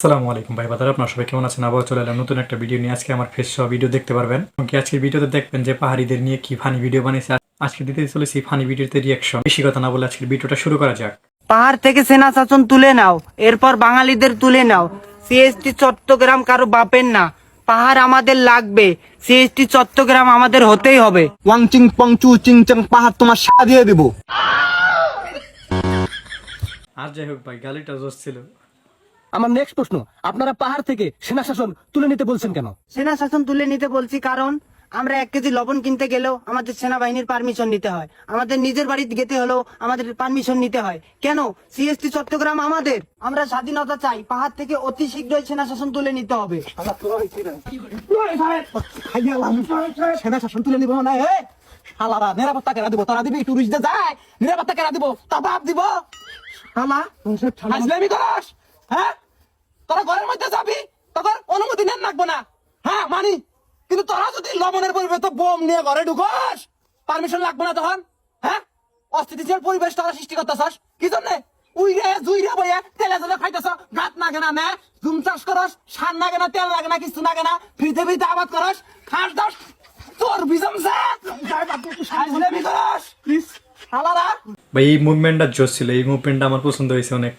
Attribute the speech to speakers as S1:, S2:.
S1: আসসালামু আলাইকুম ভাই বাদার, আপনার সবাই কেমন আছেন? আবার চলে এলাম নতুন একটা ভিডিও নিয়ে। আজকে আমার ফেস সহ ভিডিও দেখতে পারবেন। কি আজকের ভিডিওতে দেখবেন যে পাহাড়িদের নিয়ে কি ফানি ভিডিও বানিয়েছে। আজকে দিতে চলেছি ফানি ভিডিওতে রিয়াকশন। বেশি কথা না বলে আজকের ভিডিওটা শুরু করা যাক।
S2: পাহাড় থেকে সেনা শাসন তুলে নাও, এরপর বাঙালিদের তুলে নাও। সিএসটি চট্টগ্রাম কারো বাপের না, পাহাড় আমাদের লাগবে। সিএসটি চট্টগ্রাম আমাদের হতেই হবে।
S3: ওয়াং চিং পং চু চিং চাং পাহাড় তোমার সারা দিয়ে দেবো।
S1: আর যাই হোক ভাই, গালিটা জোশ ছিল।
S3: আমার নেক্সট প্রশ্ন, আপনারা পাহাড় থেকে সেনা শাসন তুলে নিতে বলছেন কেন?
S2: সেনা শাসন তুলে নিতে বলছি কারণ আমরা 1 কেজি লবণ কিনতে গেলেও আমাদের সেনাবাহিনীর পারমিশন নিতে হয়, আমাদের নিজের বাড়িতে যেতে হলেও আমাদের পারমিশন নিতে হয়। কেন? সিএসটি চট্টগ্রাম আমাদের। আমরা স্বাধীনতা চাই, পাহাড় থেকে অতি শীঘ্রই সেনা শাসন তুলে নিতে হবে।
S3: সেনা শাসন তুলে নিব না? শালারা নিরাপত্তা কেনা দিব? তারা দিবি? টুরিস্টদের যায় নিরাপত্তা কেনা দিব? তা বাপ দিব? শালা হাজলামি করস? হ্যাঁ, তোরা ঘরের মধ্যে যাবি, তোর অনুমতি নেন লাগবো না। হ্যাঁ মানি, কিন্তু তোরা যদি লবণের পরিবর্তে বোম নিয়ে ঘরে ঢুকস, পারমিশন লাগবে না তখন? হ্যাঁ, অস্থিতিশীল পরিবেশ তোরা সৃষ্টি করতেছস কি জন্যে? উইরে জুইরে বইয়ে তেলে জলে খাইতেছ, গাত লাগে না, জুম চাষ করস, সার লাগে না, তেল লাগে না, কিছু লাগে না, ফ্রিতে ফ্রিতে আবাদ করস, খাস দাস তোর বিজমছে হাজলামি করস। প্লিজ শালারা।
S1: ভাই এই মুভমেন্টটা জোশ ছিল, এই মুভমেন্টটা আমার পছন্দ হয়েছে অনেক।